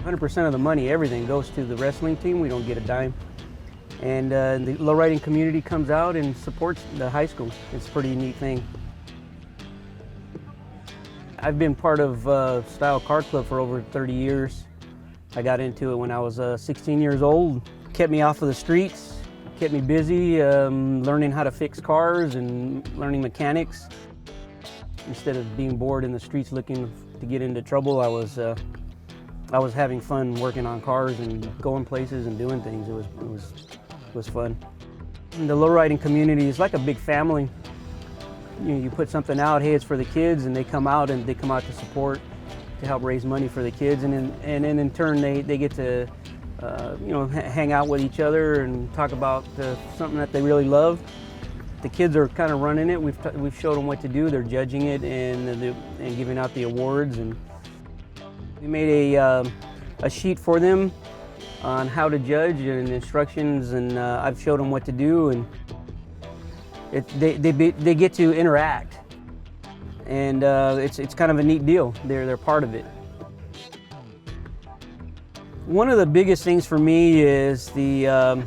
100% of the money, everything goes to the wrestling team. We don't get a dime. And the lowriding community comes out and supports the high school. It's a pretty neat thing. I've been part of Style Car Club for over 30 years. I got into it when I was 16 years old. Kept me off of the streets, kept me busy, learning how to fix cars and learning mechanics. Instead of being bored in the streets looking to get into trouble, I was having fun working on cars and going places and doing things. It was fun. And the lowriding community is like a big family. You put something out, hey, it's for the kids, and they come out to support, to help raise money for the kids, and in turn they get to hang out with each other and talk about something that they really love. The kids are kind of running it. We've showed them what to do. They're judging it and giving out the awards. And we made a sheet for them on how to judge and instructions, and I've showed them what to do, and they get to interact, and it's kind of a neat deal. They're part of it. One of the biggest things for me is the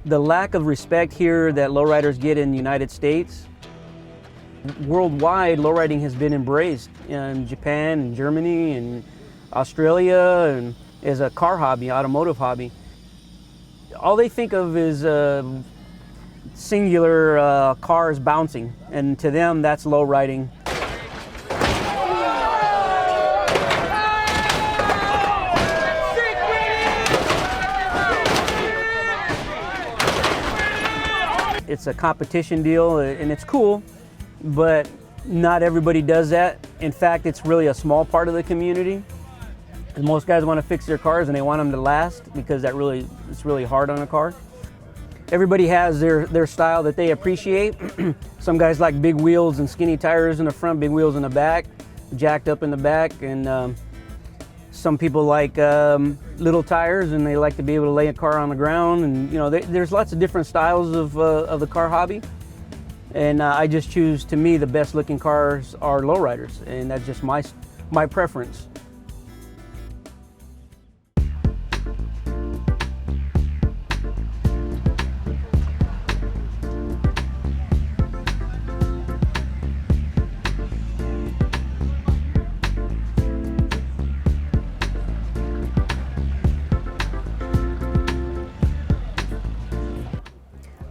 lack of respect here that lowriders get in the United States. Worldwide, lowriding has been embraced in Japan and Germany and Australia, and as a car hobby, automotive hobby. All they think of is singular cars bouncing, and to them that's lowriding. It's a competition deal, and it's cool, but not everybody does that. In fact, it's really a small part of the community. And most guys want to fix their cars and they want them to last, because it's really hard on a car. Everybody has their style that they appreciate. Some guys like big wheels and skinny tires in the front, big wheels in the back, jacked up in the back, and some people like little tires, and they like to be able to lay a car on the ground. And there's lots of different styles of the car hobby. And I just choose, to me, the best looking cars are lowriders, and that's just my preference.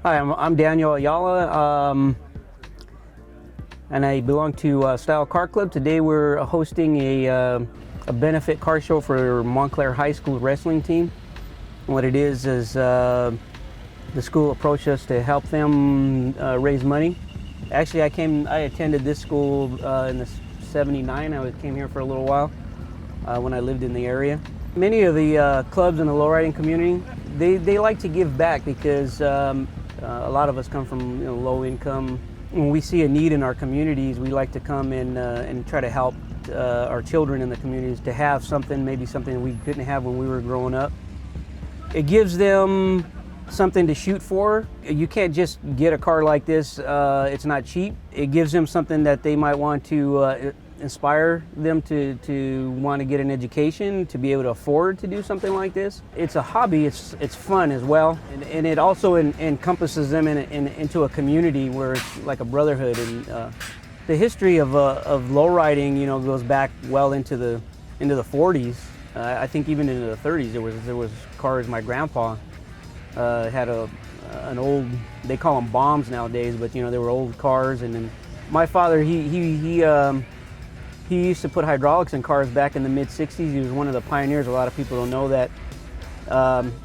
Hi, I'm Daniel Ayala, and I belong to Style Car Club. Today we're hosting a benefit car show for Montclair High School wrestling team. What it is the school approached us to help them raise money. Actually, I attended this school in the '79. I came here for a little while when I lived in the area. Many of the clubs in the lowriding community, they like to give back, because a lot of us come from low income. When we see a need in our communities, we like to come and try to help our children in the communities to have something, maybe something we couldn't have when we were growing up. It gives them something to shoot for. You can't just get a car like this. It's not cheap. It gives them something that they might want to inspire them to want to get an education, to be able to afford to do something like this. It's a hobby, it's fun as well, and it also encompasses them into a community where it's like a brotherhood. And the history of lowriding, goes back well into the 40s. I think even into the 30s there was cars. My grandpa had an old, they call them bombs nowadays, but they were old cars. And then my father, he used to put hydraulics in cars back in the mid-'60s. He was one of the pioneers. A lot of people don't know that.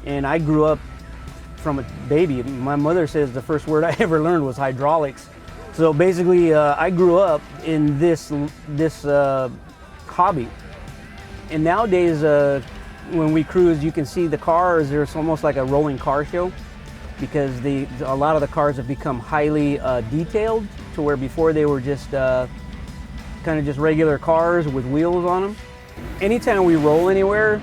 And I grew up from a baby. My mother says the first word I ever learned was hydraulics. So basically, I grew up in this hobby. And nowadays, when we cruise, you can see the cars. There's almost like a rolling car show, because a lot of the cars have become highly detailed, to where before they were just kind of just regular cars with wheels on them. Anytime we roll anywhere,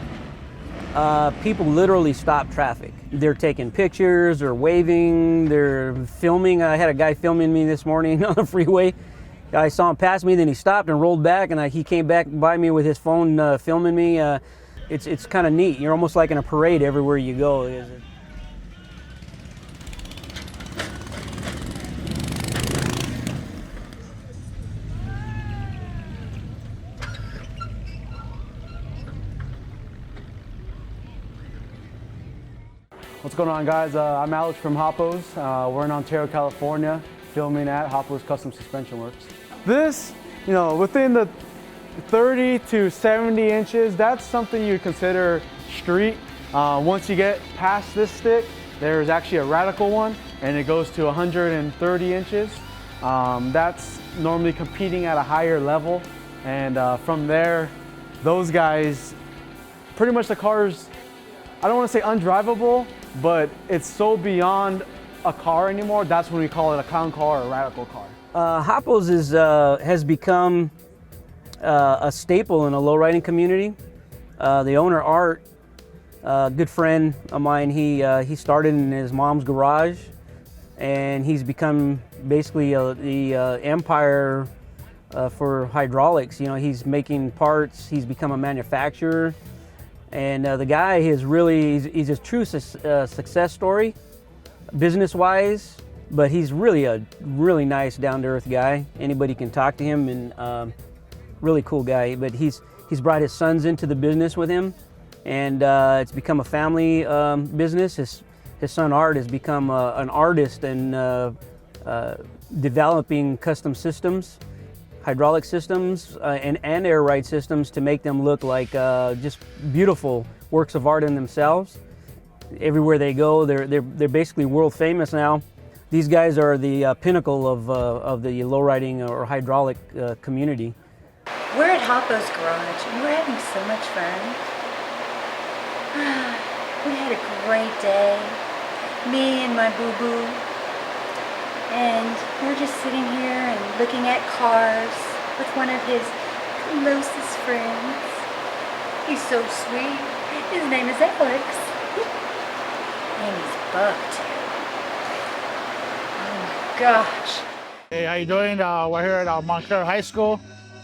people literally stop traffic. They're taking pictures, they're waving, they're filming. I had a guy filming me this morning on the freeway. I saw him pass me, then he stopped and rolled back, and he came back by me with his phone filming me. It's kind of neat. You're almost like in a parade everywhere you go. What's going on, guys? I'm Alex from Hoppos. We're in Ontario, California, filming at Hoppos Custom Suspension Works. This, within the 30 to 70 inches, that's something you consider street. Once you get past this stick, there's actually a radical one, and it goes to 130 inches. That's normally competing at a higher level, and from there, those guys, pretty much the cars, I don't want to say undrivable, but it's so beyond a car anymore. That's when we call it a clown car or a radical car. Hoppos has become a staple in the lowriding community. The owner, Art, a good friend of mine, he started in his mom's garage, and he's become basically the empire for hydraulics. He's making parts, he's become a manufacturer. And the guy is really, he's a true success story, business-wise, but he's really a really nice, down-to-earth guy. Anybody can talk to him, and really cool guy. But he's brought his sons into the business with him, and it's become a family business. His son Art has become an artist and developing custom systems, hydraulic systems and air ride systems to make them look like just beautiful works of art in themselves. Everywhere they go, they're basically world famous now. These guys are the pinnacle of the lowriding or hydraulic community. We're at Hoppos Garage and we're having so much fun. We had a great day, me and my boo-boo. And we're just sitting here and looking at cars with one of his closest friends. He's so sweet. His name is Alex. And he's bucked. Oh my gosh. Hey, how you doing? We're here at Montclair High School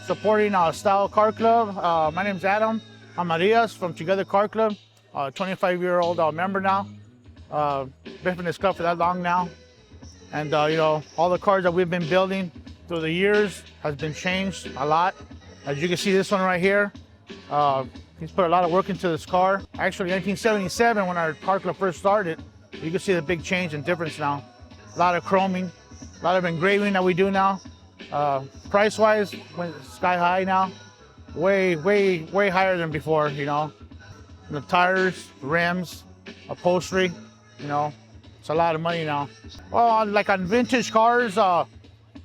supporting Style Car Club. My name's Adam. I'm Arias from Together Car Club, 25-year-old member now. Been in this club for that long now. And all the cars that we've been building through the years has been changed a lot. As you can see, this one right here, he's put a lot of work into this car. Actually, 1977, when our car club first started, you can see the big change and difference now. A lot of chroming, a lot of engraving that we do now. Price-wise, went sky high now. Way higher than before, The tires, rims, upholstery, It's a lot of money now. Well, like on vintage cars, like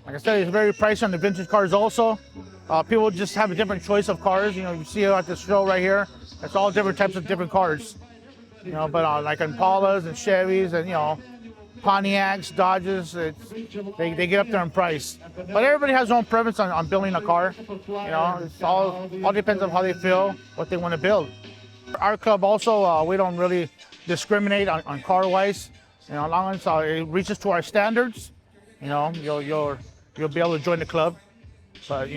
I said, it's very pricey on the vintage cars also. People just have a different choice of cars. You see it at this show right here. It's all different types of different cars. But like Impalas and Chevys and, Pontiacs, Dodges, they get up there in price. But everybody has their own preference on building a car. It's all depends on how they feel, what they want to build. Our club also, we don't really discriminate on car-wise. As long as it reaches to our standards, you'll be able to join the club. But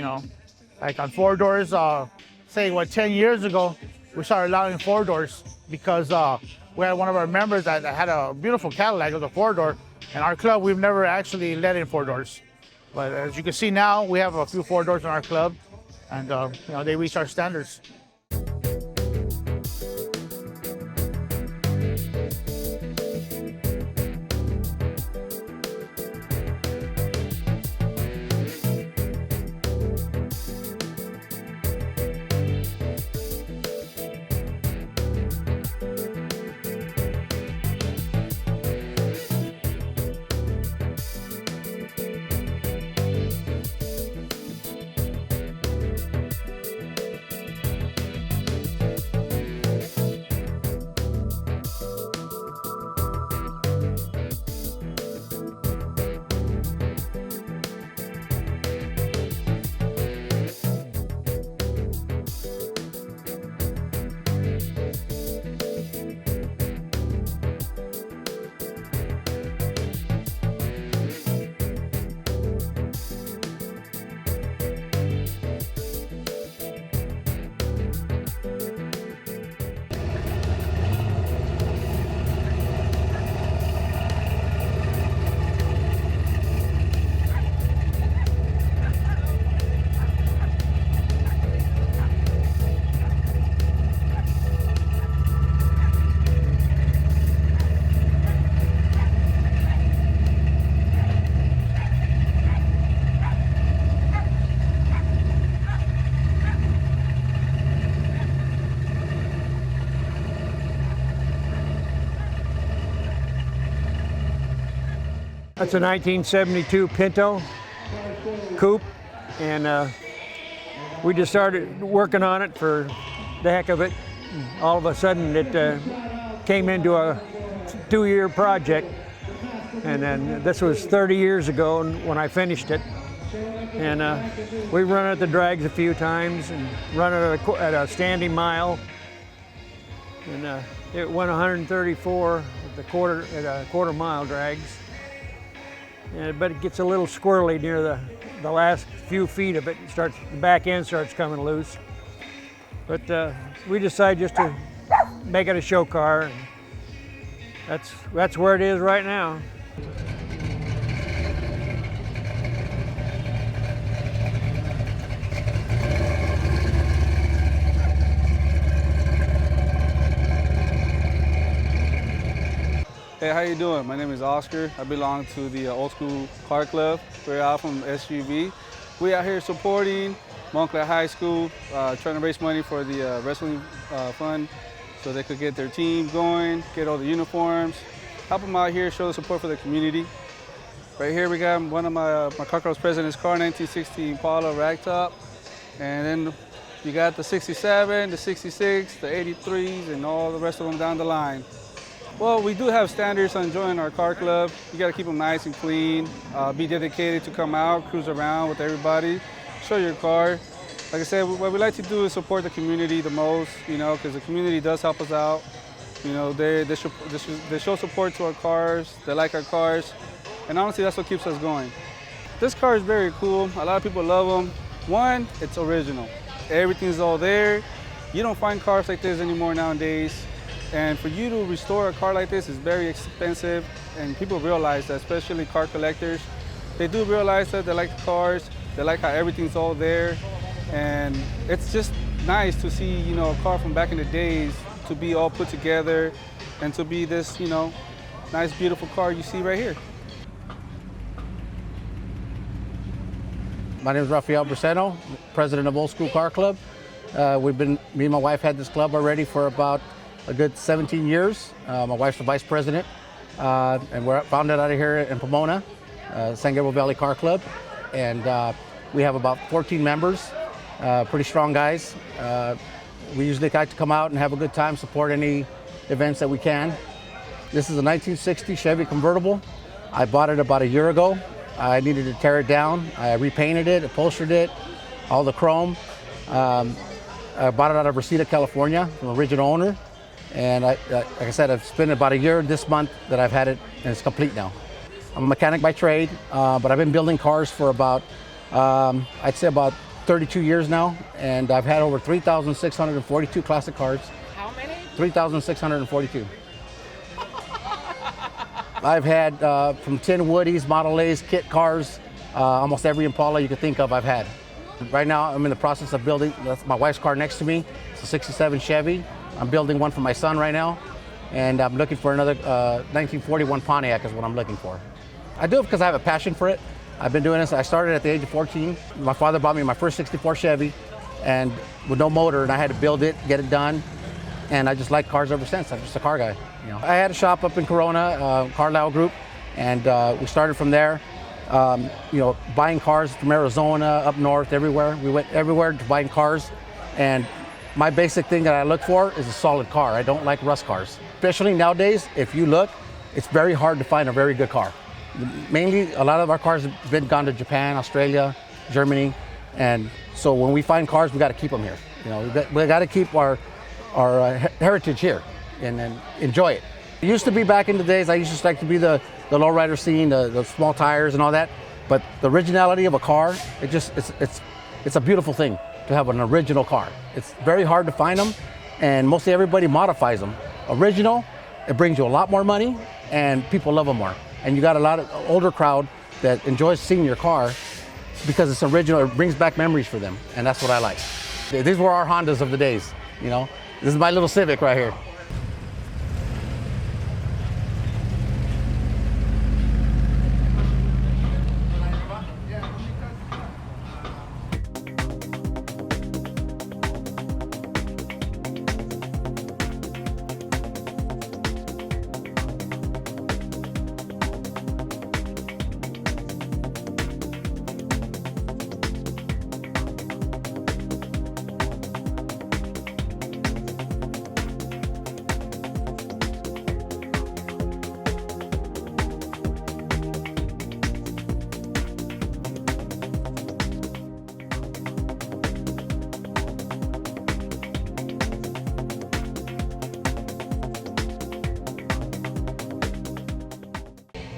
like on 4-doors, say 10 years ago, we started allowing 4-doors because we had one of our members that had a beautiful Cadillac with a 4-door. In our club, we've never actually let in 4-doors. But as you can see now, we have a few 4-doors in our club, and they reach our standards. That's a 1972 Pinto coupe, and we just started working on it for the heck of it. All of a sudden it came into a 2-year project, and then this was 30 years ago when I finished it. And we run it at the drags a few times and run it at a standing mile. And it went 134 at a quarter mile drags. But it gets a little squirrely near the last few feet of it. The back end starts coming loose. But we decided just to make it a show car. And that's where it is right now. Hey, how you doing? My name is Oscar. I belong to the Old School Car Club. We're out from SUV. We out here supporting Montclair High School, trying to raise money for the wrestling fund so they could get their team going, get all the uniforms, help them out here, show the support for the community. Right here we got one of my car club's president's car, 1960 Impala ragtop. And then you got the 67, the 66, the 83s, and all the rest of them down the line. Well, we do have standards on joining our car club. You got to keep them nice and clean, be dedicated to come out, cruise around with everybody, show your car. Like I said, what we like to do is support the community the most, you know, because the community does help us out. You know, they show support to our cars, they like our cars, and honestly, that's what keeps us going. This car is very cool. A lot of people love them. One, it's original. Everything's all there. You don't find cars like this anymore nowadays. And for you to restore a car like this is very expensive, and people realize that, especially car collectors. They do realize that they like the cars, they like how everything's all there, and it's just nice to see, you know, a car from back in the days to be all put together and to be this, you know, nice, beautiful car you see right here. My name is Rafael Braceno, president of Old School Car Club. Me and my wife had this club already for about a good 17 years. My wife's the vice president, and we're founded out of here in Pomona, San Gabriel Valley Car Club, and we have about 14 members, pretty strong guys. We usually like to come out and have a good time, support any events that we can. This is a 1960 Chevy convertible. I bought it about a year ago. I needed to tear it down. I repainted it, upholstered it, all the chrome. I bought it out of Reseda, California, from the original owner. And like I said, I've spent about a year this month that I've had it, and it's complete now. I'm a mechanic by trade, but I've been building cars for about, I'd say about 32 years now, and I've had over 3,642 classic cars. How many? 3,642. I've had from tin Woodies, Model A's, kit cars, almost every Impala you could think of I've had. Right now I'm in the process of building, that's my wife's car next to me. It's a 67 Chevy. I'm building one for my son right now, and I'm looking for another 1941 Pontiac is what I'm looking for. I do it because I have a passion for it. I've been doing this, I started at the age of 14. My father bought me my first 64 Chevy, and with no motor, and I had to build it, get it done, and I just like cars ever since. I'm just a car guy. You know, I had a shop up in Corona, CaliStyle Group, and we started from there. You know, buying cars from Arizona, up north, everywhere. We went everywhere to buying cars, and my basic thing that I look for is a solid car. I don't like rust cars. Especially nowadays, if you look, it's very hard to find a very good car. Mainly, a lot of our cars have gone to Japan, Australia, Germany, and so when we find cars, we got to keep them here. You know, we got to keep our heritage here and enjoy it. It used to be back in the days, I used to like to be the lowrider scene, the small tires and all that, but the originality of a car, it's a beautiful thing to have an original car. It's very hard to find them, and mostly everybody modifies them. Original, it brings you a lot more money, and people love them more. And you got a lot of older crowd that enjoys seeing your car because it's original, it brings back memories for them, and that's what I like. These were our Hondas of the days, you know. This is my little Civic right here.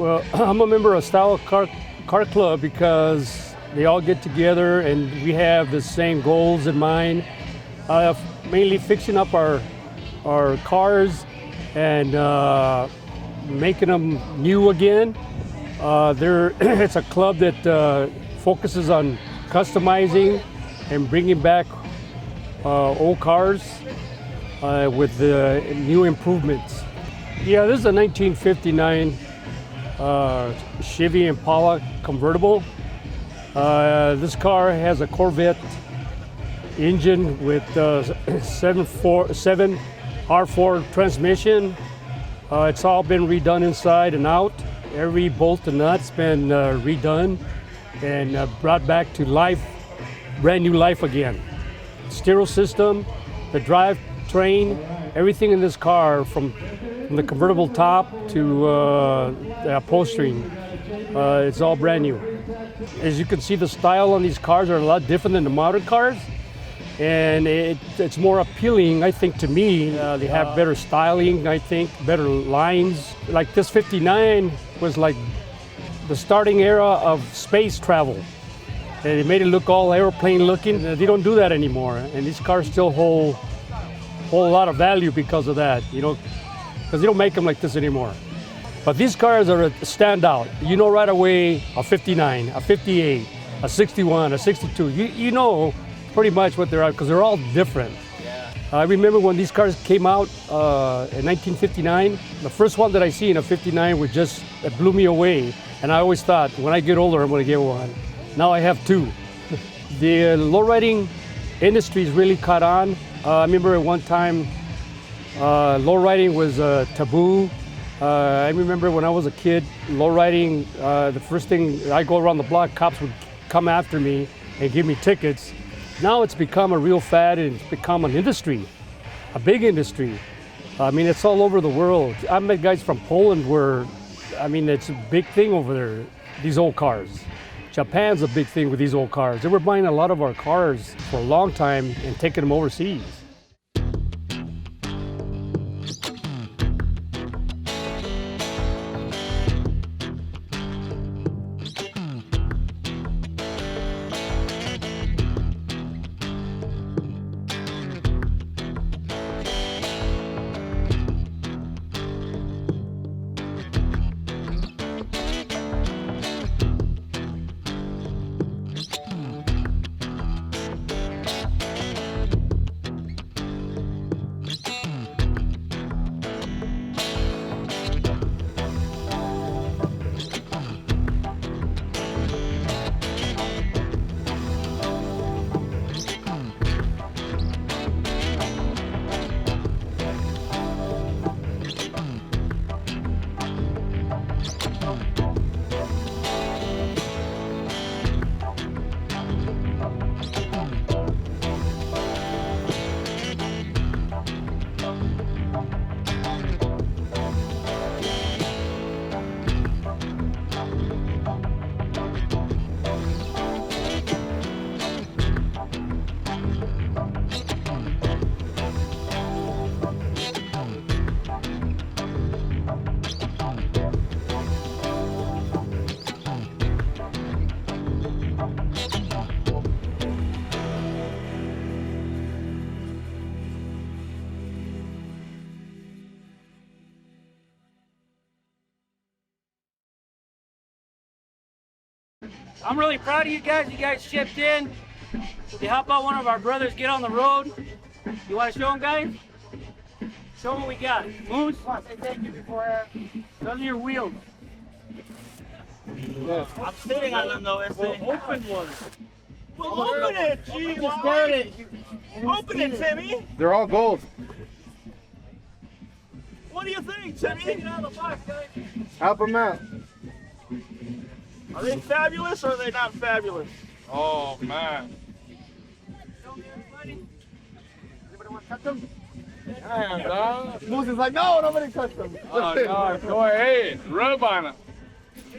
Well, I'm a member of Style Car Club because they all get together and we have the same goals in mind. Mainly fixing up our cars and making them new again. It's a club that focuses on customizing and bringing back old cars with the new improvements. Yeah, this is a 1959 Chevy Impala convertible. This car has a Corvette engine with 7 R4 transmission. It's all been redone inside and out. Every bolt and nut's been redone and brought back to life, brand new life again. Stereo system, the drive train, everything in this car from the convertible top to the upholstery, it's all brand new. As you can see, the style on these cars are a lot different than the modern cars, and it's more appealing, I think, to me. They have better styling, I think, better lines. Like this 59 was like the starting era of space travel. And it made it look all airplane looking. They don't do that anymore, and these cars still hold a lot of value because of that, you know, because they don't make them like this anymore. But these cars are a standout. You know right away a 59, a 58, a 61, a 62. You know pretty much what they're because they're all different. Yeah. I remember when these cars came out in 1959, the first one that I see in a 59 was just, it blew me away. And I always thought, when I get older, I'm gonna get one. Now I have two. The lowriding industry has really caught on. I remember at one time, lowriding was taboo. I remember when I was a kid, lowriding, the first thing, I go around the block, cops would come after me and give me tickets. Now it's become a real fad and it's become an industry, a big industry. I mean, it's all over the world. I met guys from Poland where, I mean, it's a big thing over there, these old cars. Japan's a big thing with these old cars. They were buying a lot of our cars for a long time and taking them overseas. I'm really proud of you guys. You guys chipped in. You help out one of our brothers get on the road. You want to show them, guys? Show them what we got. Moose, say thank you before those are your wheels. Yeah. I'm sitting on them though. Well, open one. Well, open it, gee. Open it, Timmy. They're all gold. What do you think, Timmy? Take it out of the box, guys. Help them out. Are they fabulous or are they not fabulous? Oh, man. Show me, everybody. Anybody want to touch them? Damn, dog. Moose is like, no, nobody touch them. Oh, no, go ahead. Rub on them.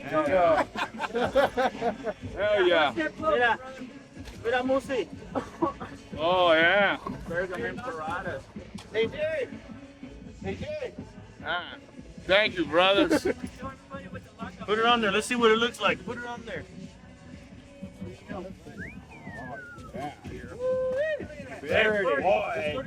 Hell yeah. Mira, mira, Musi. Oh, yeah. There's them Impala's. They did. They did. Ah, thank you, brothers. Show everybody what the lock Put it on there. Let's see what it looks like. Put it on there. There it is. Boy.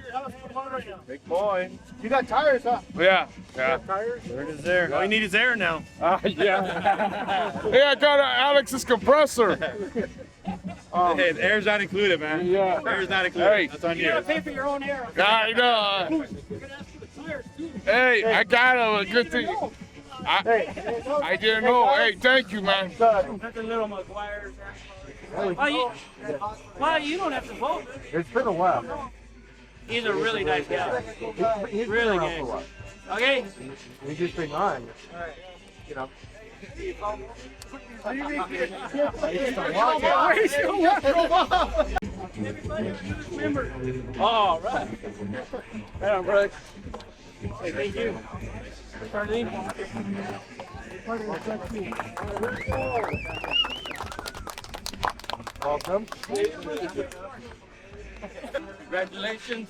Big boy. You got tires, huh? Yeah. Yeah. Tires? There it is there. All you need is air now. Yeah. Hey, I got Alex's compressor. Hey, the air's not included, man. Yeah. Air's not included. Hey. That's on you. You gotta pay for your own air. I know. Hey, I got a good thing. I didn't know. Hey, thank you, man. Nothing little McGuire's. Well, you don't have to vote. It's been a while. He's a really nice guy. Really nice. Okay? He's just been on. You know. All right. Right on, brother. Hey, thank you. Charlie. Welcome. Congratulations.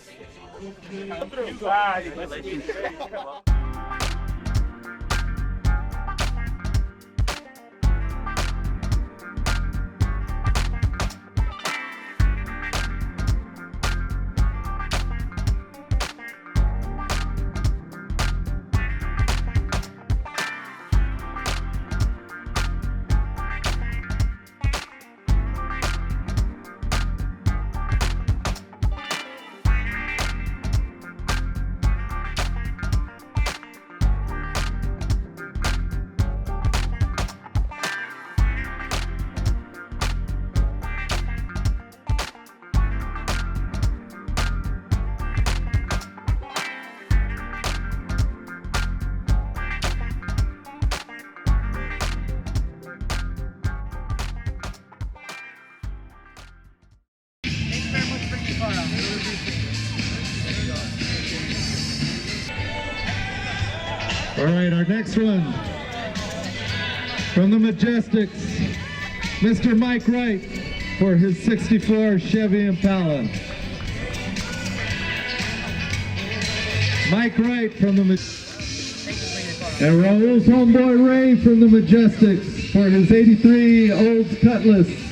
All right, our next one from the Majestics, Mr. Mike Wright for his 64 Chevy Impala. Mike Wright from the and Raul's homeboy Ray from the Majestics for his 83 Olds Cutlass.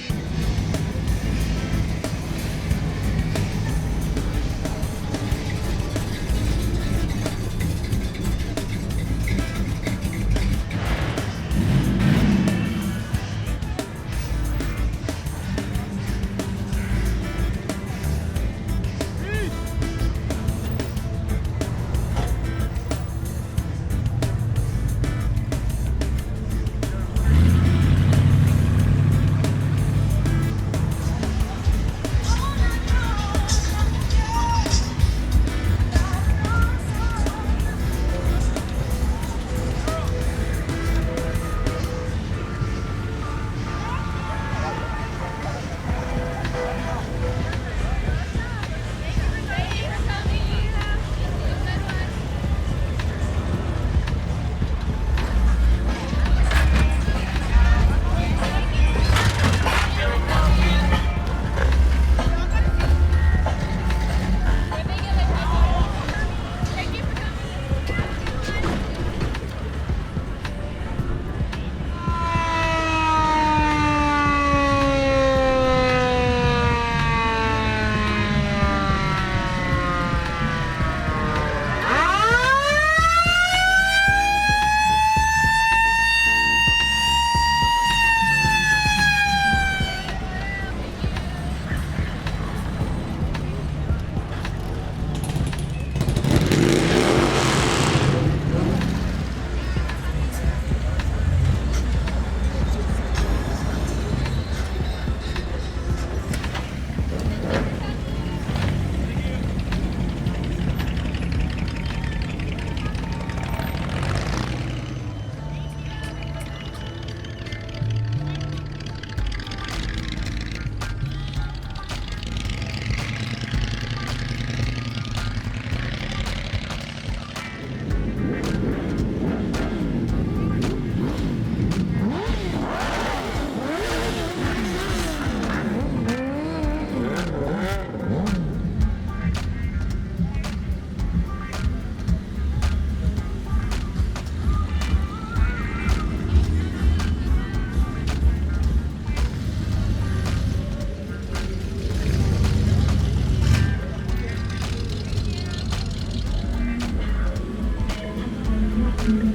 Thank you.